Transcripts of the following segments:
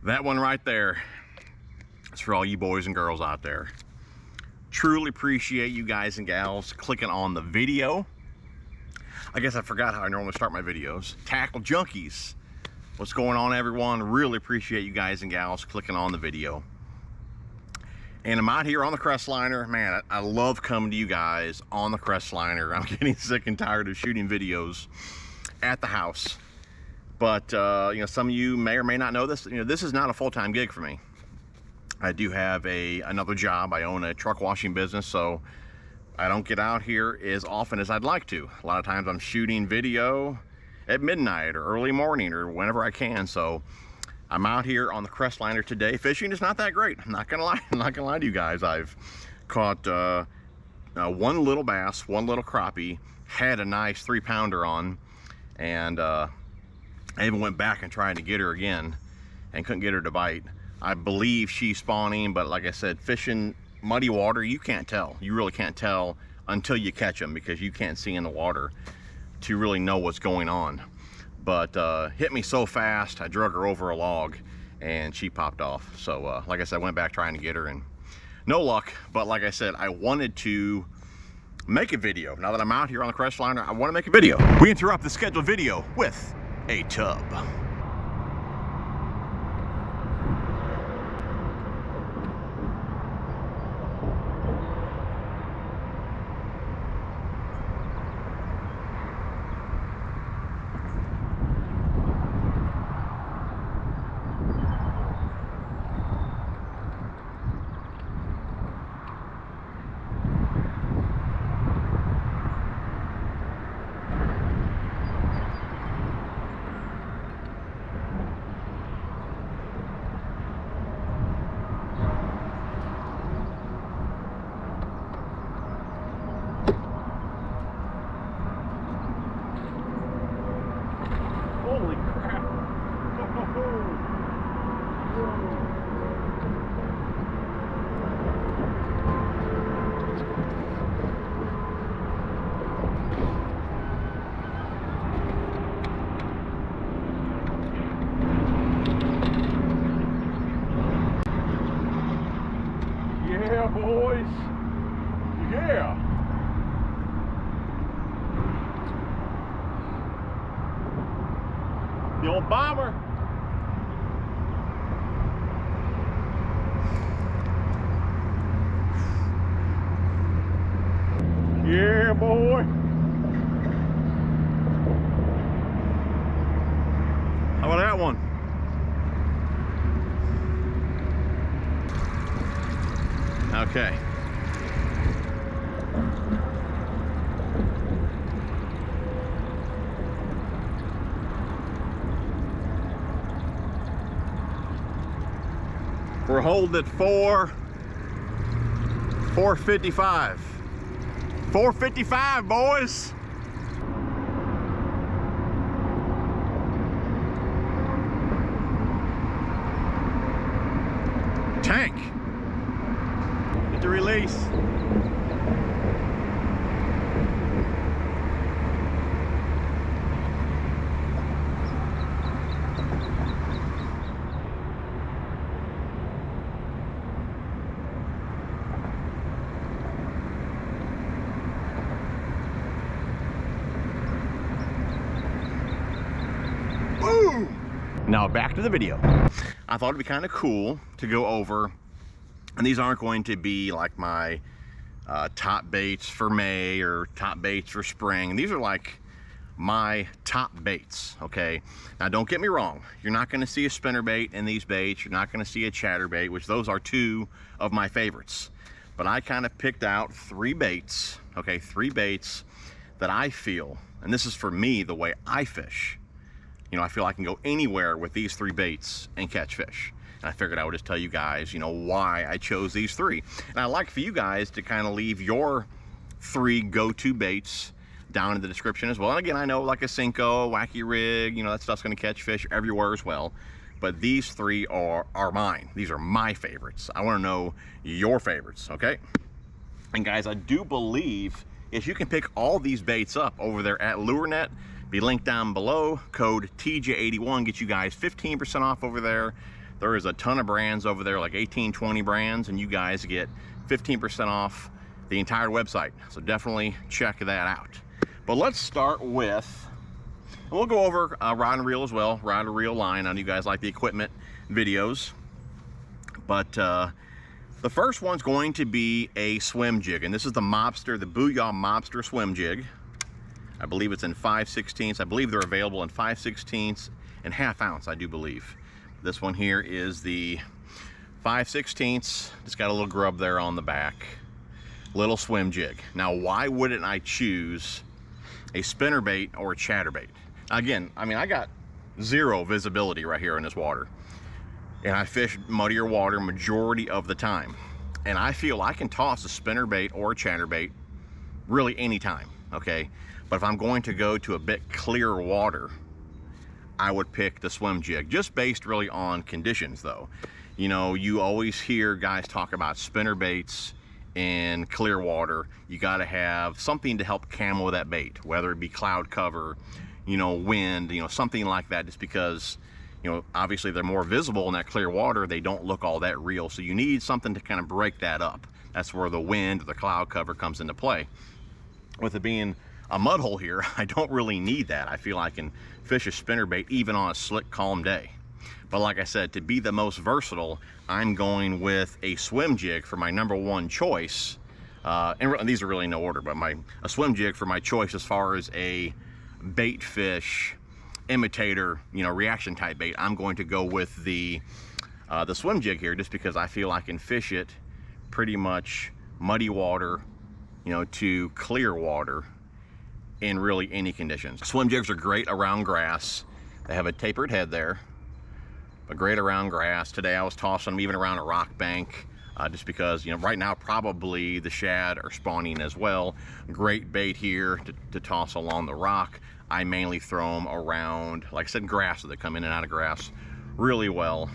That one right there is for all you boys and girls out there. Truly appreciate you guys and gals clicking on the video. I guess I forgot how I normally start my videos. Tackle junkies, what's going on, everyone? Really appreciate you guys and gals clicking on the video. And I'm out here on the Crestliner. Man, I love coming to you guys on the Crestliner. I'm getting sick and tired of shooting videos at the house. But you know, some of you may or may not know this. You know, this is not a full-time gig for me. I do have another job. I own a truck washing business, so I don't get out here as often as I'd like to. A lot of times I'm shooting video at midnight or early morning or whenever I can. So I'm out here on the Crestliner today. Fishing is not that great. I'm not gonna lie. I'm not gonna lie to you guys. I've caught one little bass, one little crappie, had a nice 3-pounder on, and I even went back and tried to get her again and couldn't get her to bite. I believe she's spawning, but like I said, fishing muddy water, you can't tell. You really can't tell until you catch them, because you can't see in the water to really know what's going on. But hit me so fast, I drug her over a log and she popped off. So like I said, I went back trying to get her and no luck. But like I said, I wanted to make a video. Now that I'm out here on the Crestliner, I want to make a video. We interrupt the scheduled video with a tub. Holy crap! Yeah, boys! Yeah! The old bomber. Yeah, boy. How about that one? Okay. We're holding at 455. 455, boys. Tank. Get the release. Now back to the video. I thought it'd be kind of cool to go over, and these aren't going to be like my top baits for May or top baits for spring. These are like my top baits, okay? Now don't get me wrong, you're not gonna see a spinnerbait in these baits, you're not gonna see a chatterbait, which those are two of my favorites. But I kind of picked out 3 baits, okay, 3 baits that I feel, and this is for me, the way I fish. You know, I feel I can go anywhere with these 3 baits and catch fish. And I figured I would just tell you guys, you know, why I chose these 3. And I'd like for you guys to kind of leave your 3 go-to baits down in the description as well. And again, I know like a Cinco, wacky rig, you know, that stuff's gonna catch fish everywhere as well. But these 3 are mine. These are my favorites. I wanna know your favorites, okay? And guys, I do believe if you can pick all these baits up over there at Lurenet, be linked down below. Code TJ81 gets you guys 15% off over there. There is a ton of brands over there, like 18, 20 brands, and you guys get 15% off the entire website. So definitely check that out. But let's start with, and we'll go over rod and reel as well, rod and reel line. I know you guys like the equipment videos. But the first one's going to be a swim jig, and this is the Mobster, the Booyah Mobster swim jig. I believe it's in 5/16. I believe they're available in 5/16 and ½ ounce, I do believe. This one here is the 5/16. It's got a little grub there on the back. Little swim jig. Now, why wouldn't I choose a spinnerbait or a chatterbait? Again, I mean, I got zero visibility right here in this water, and I fish muddier water majority of the time, and I feel I can toss a spinnerbait or a chatterbait really anytime, okay? But if I'm going to go to a bit clearer water, I would pick the swim jig, just based really on conditions though. You know, you always hear guys talk about spinnerbaits in clear water. You gotta have something to help camo that bait, whether it be cloud cover, you know, wind, you know, something like that, just because, you know, obviously they're more visible in that clear water, they don't look all that real. So you need something to kind of break that up. That's where the wind, the cloud cover comes into play. With it being a mud hole here, I don't really need that. I feel I can fish a spinnerbait even on a slick, calm day. But like I said, to be the most versatile, I'm going with a swim jig for my #1 choice. And these are really no order, but a swim jig for my choice as far as a bait fish, imitator, you know, reaction type bait. I'm going to go with the swim jig here, just because I feel I can fish it pretty much muddy water, you know, to clear water in really any conditions. Swim jigs are great around grass. They have a tapered head there, but great around grass. Today I was tossing them even around a rock bank, just because, you know, right now probably the shad are spawning as well. Great bait here to toss along the rock. I mainly throw them around, like I said, grass, so they come in and out of grass really well.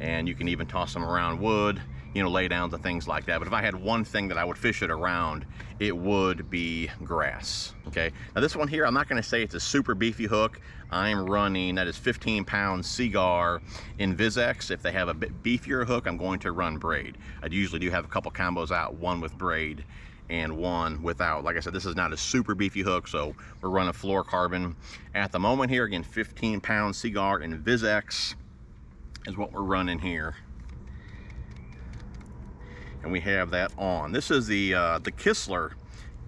And you can even toss them around wood, you know, lay downs and things like that. But if I had one thing that I would fish it around, it would be grass, okay? Now this one here, I'm not gonna say it's a super beefy hook. I'm running, that is 15-pound Seagar in Vizex. If they have a bit beefier hook, I'm going to run braid. I usually do have a couple combos out, one with braid and one without. Like I said, this is not a super beefy hook, so we're running fluorocarbon at the moment here. Again, 15-pound Seagar in Vizex is what we're running here. And we have that on. This is the Kistler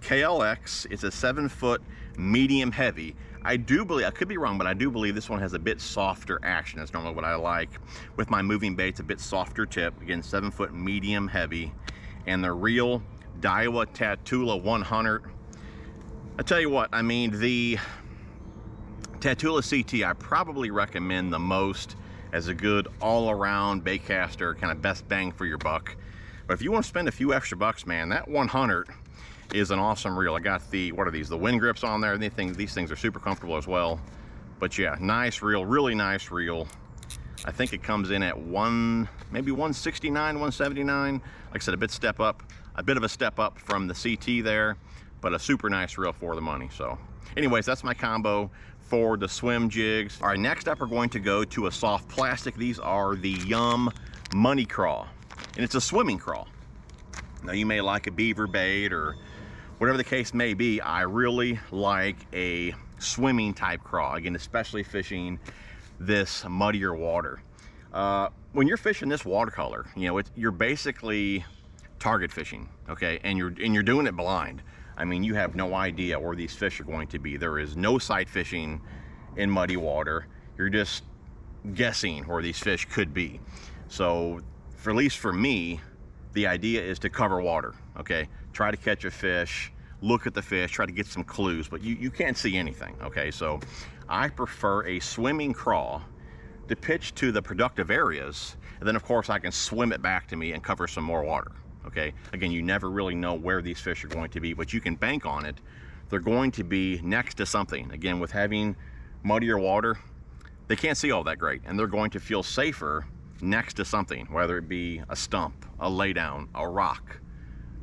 KLX. It's a 7-foot medium heavy. I do believe, I could be wrong, but I do believe this one has a bit softer action. That's normally what I like with my moving baits, a bit softer tip. Again, 7-foot medium heavy. And the real Daiwa Tatula 100. I tell you what, I mean, the Tatula CT I probably recommend the most as a good all-around baitcaster, kind of best bang for your buck. But if you want to spend a few extra bucks, man, that 100 is an awesome reel. I got the, what are these, the wind grips on there. These things are super comfortable as well. But yeah, nice reel, really nice reel. I think it comes in at maybe 169, 179. Like I said, a bit of a step up from the CT there, but a super nice reel for the money. So anyways, that's my combo for the swim jigs. All right, next up we're going to go to a soft plastic. These are the Yum Money Craw, and it's a swimming craw. Now you may like a beaver bait or whatever the case may be. I really like a swimming type craw, again, especially fishing this muddier water. When you're fishing this watercolor, you know, you're basically target fishing, okay, and you're doing it blind. I mean, you have no idea where these fish are going to be. There is no sight fishing in muddy water. You're just guessing where these fish could be. So at least for me, the idea is to cover water, okay? Try to catch a fish, look at the fish, try to get some clues, but you can't see anything, okay? So I prefer a swimming craw to pitch to the productive areas, and then of course I can swim it back to me and cover some more water, okay? Again, you never really know where these fish are going to be, but you can bank on it. They're going to be next to something. Again, with having muddier water, they can't see all that great, and they're going to feel safer next to something, whether it be a stump, a laydown, a rock,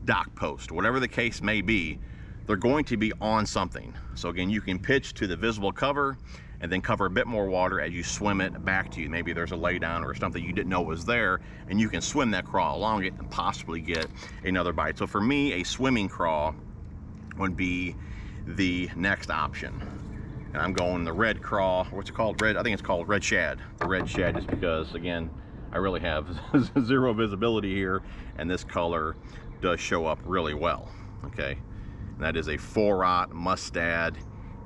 dock post, whatever the case may be. They're going to be on something. So again, you can pitch to the visible cover and then cover a bit more water as you swim it back to you. Maybe there's a laydown or something you didn't know was there, and you can swim that craw along it and possibly get another bite. So for me, a swimming craw would be the next option. And I'm going the red craw. What's it called? Red, I think it's called red shad. The red shad, just because, again, I really have zero visibility here, and this color does show up really well. Okay, and that is a 4-aught Mustad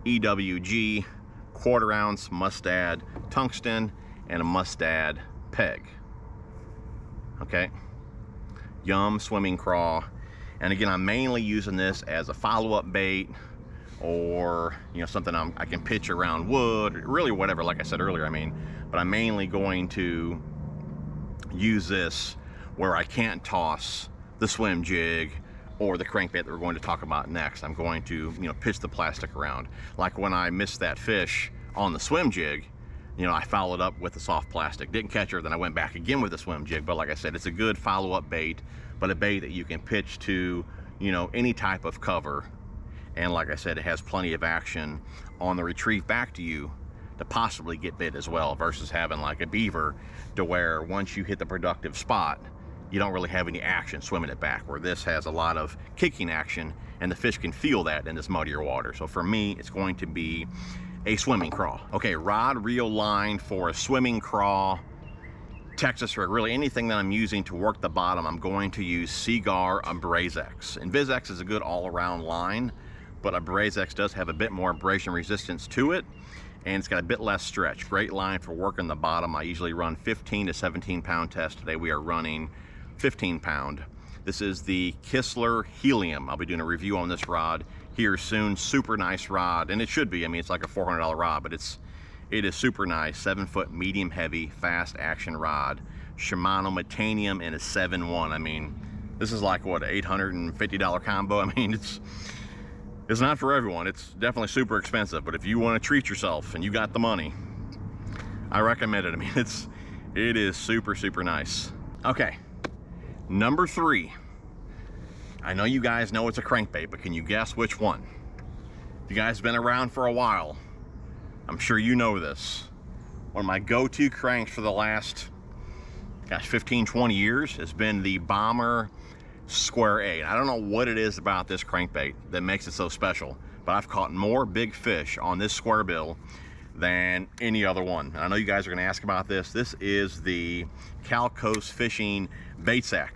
EWG, 1/4 ounce Mustad tungsten, and a Mustad peg. Okay, yum swimming craw. And again, I'm mainly using this as a follow-up bait, or something I can pitch around wood, or really whatever, like I said earlier. I mean, but I'm mainly going to use this where I can't toss the swim jig or the crankbait that we're going to talk about next. I'm going to pitch the plastic around. Like when I missed that fish on the swim jig, I followed up with the soft plastic, didn't catch her, then I went back again with the swim jig. But like I said, it's a good follow-up bait, but a bait that you can pitch to any type of cover. And like I said, it has plenty of action on the retrieve back to you to possibly get bit as well, versus having like a beaver, to where once you hit the productive spot, you don't really have any action swimming it back, where this has a lot of kicking action, and the fish can feel that in this muddier water. So for me, it's going to be a swimming craw. Okay, rod, reel, line for a swimming craw, Texas rig, really anything that I'm using to work the bottom, I'm going to use Seaguar Abrazex. And Vizex is a good all-around line, but Abrazex does have a bit more abrasion resistance to it, and it's got a bit less stretch. Great line for working the bottom. I usually run 15 to 17 pound test. Today we are running 15 pound. This is the Kistler Helium. I'll be doing a review on this rod here soon. Super nice rod, and it should be. I mean, it's like a $400 rod, but it is super nice. 7-foot medium heavy fast action rod. Shimano Metanium and a 7-1. I mean, this is like what, $850 combo. I mean, it's not for everyone. It's definitely super expensive, but if you want to treat yourself and you got the money, I recommend it. I mean, it is super, super nice. Okay, number 3. I know you guys know it's a crankbait, but can you guess which one? If you guys have been around for a while, I'm sure you know this. One of my go-to cranks for the last, 15, 20 years has been the Bomber Square A. And I don't know what it is about this crankbait that makes it so special, but I've caught more big fish on this square bill than any other one. And I know you guys are going to ask about this. This is the Cal Coast Fishing bait sack.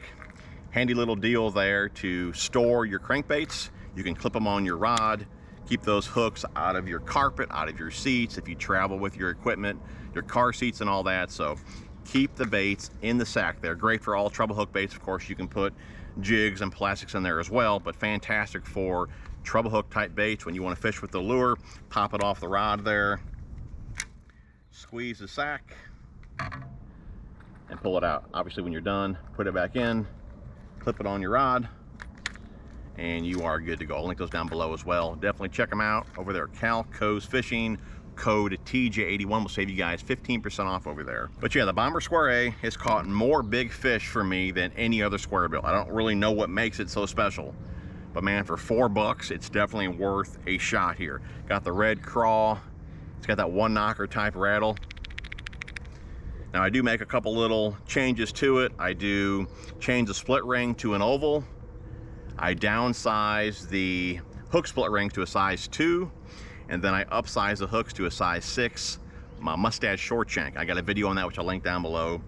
Handy little deal there to store your crankbaits. You can clip them on your rod, keep those hooks out of your carpet, out of your seats if you travel with your equipment, your car seats and all that. So keep the baits in the sack. They're great for all treble hook baits. Of course, you can put jigs and plastics in there as well, but fantastic for treble hook type baits when you want to fish with the lure. Pop it off the rod there, squeeze the sack, and pull it out. Obviously, when you're done, put it back in, clip it on your rod, and you are good to go. I'll link those down below as well. Definitely check them out over there. Cal Coast Fishing, code TJ81 will save you guys 15% off over there. But yeah, the Bomber Square A has caught more big fish for me than any other square bill. I don't really know what makes it so special, but man, for $4, it's definitely worth a shot here. Got the red craw. It's got that one knocker type rattle. Now I do make a couple little changes to it. I do change the split ring to an oval. I downsize the hook split ring to a size 2, and then I upsize the hooks to a size 6. My Mustad short shank, I got a video on that which I'll link down below.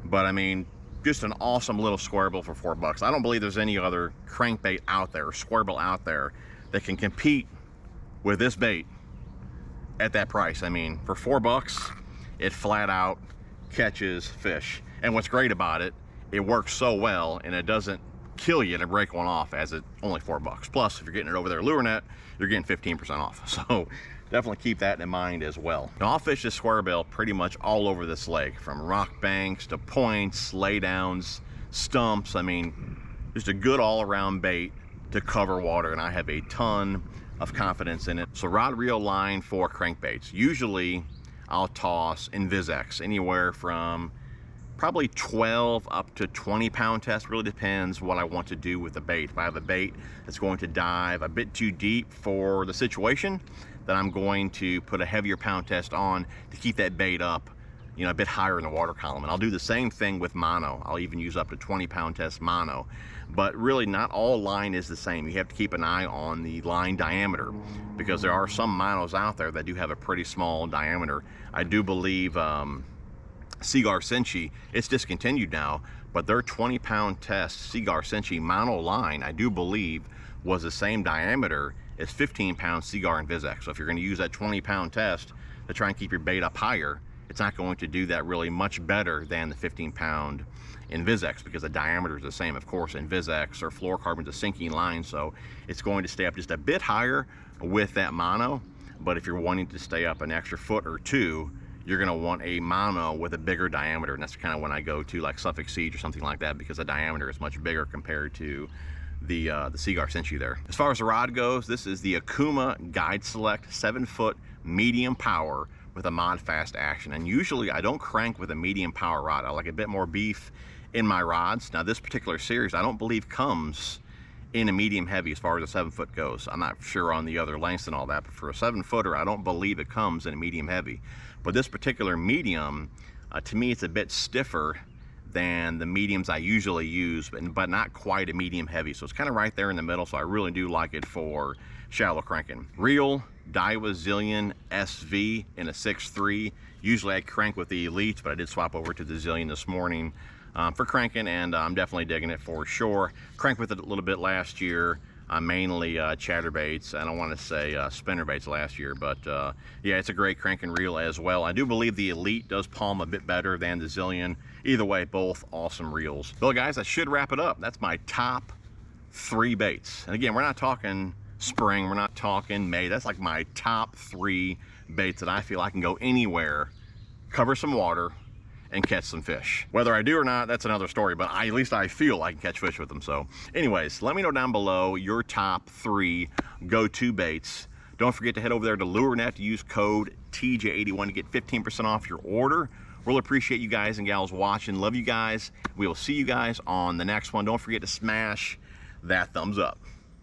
But I mean, just an awesome little square bill for $4. I don't believe there's any other crankbait out there, or square bill out there, that can compete with this bait at that price. I mean, for $4, it flat out catches fish. And what's great about it, it works so well, and it doesn't kill you to break one off, as it's only $4. Plus, if you're getting it over there at Lurenet, you're getting 15% off. So definitely keep that in mind as well. Now, I'll fish this square bill pretty much all over this lake, from rock banks to points, laydowns, stumps. I mean, just a good all-around bait to cover water, and I have a ton of confidence in it. So rod, reel, line for crankbaits. Usually I'll toss in Vizex anywhere from probably 12 up to 20 pound test. Really depends what I want to do with the bait. If I have a bait that's going to dive a bit too deep for the situation, that I'm going to put a heavier pound test on to keep that bait up, you know, a bit higher in the water column. And I'll do the same thing with mono. I'll even use up to 20 pound test mono. But really, not all line is the same. You have to keep an eye on the line diameter, because there are some monos out there that do have a pretty small diameter. I do believe Seagar Senshi, it's discontinued now, but their 20 pound test Seagar Senshi mono line, I do believe, was the same diameter as 15 pound Seagar and Vizex. So if you're going to use that 20 pound test to try and keep your bait up higher, it's not going to do that really much better than the 15 pound in Vizex, because the diameter is the same. Of course, in Vizex or fluorocarbon's a sinking line, so it's going to stay up just a bit higher with that mono. But if you're wanting to stay up an extra foot or two, you're going to want a mono with a bigger diameter, and that's kind of when I go to like Suffolk Siege or something like that, because the diameter is much bigger compared to the Seagar Senshi there. As far as the rod goes, this is the Akuma Guide Select 7-foot medium power with a mod fast action. And usually I don't crank with a medium power rod. I like a bit more beef in my rods. Now this particular series I don't believe comes in a medium heavy as far as a 7-foot goes. I'm not sure on the other lengths and all that, but for a 7-footer I don't believe it comes in a medium heavy. But this particular medium, to me, it's a bit stiffer than the mediums I usually use, but not quite a medium heavy. So it's kind of right there in the middle, so I really do like it for shallow cranking. Reel, Daiwa Zillion SV in a 6.3. Usually I crank with the Elite, but I did swap over to the Zillion this morning for cranking, and I'm definitely digging it for sure. Cranked with it a little bit last year, mainly chatterbaits, and I want to say spinnerbaits last year, but yeah, it's a great cranking reel as well. I do believe the Elite does palm a bit better than the Zillion. Either way, both awesome reels. Well guys, that should wrap it up. That's my top 3 baits. And again, we're not talking spring, we're not talking May. That's like my top 3 baits that I feel I can go anywhere, cover some water, and catch some fish. Whether I do or not, that's another story, but at least I feel I can catch fish with them. So anyways, let me know down below your top 3 go-to baits. Don't forget to head over there to Lurenet to use code TJ81 to get 15% off your order. Really appreciate you guys and gals watching. Love you guys. We will see you guys on the next one. Don't forget to smash that thumbs up.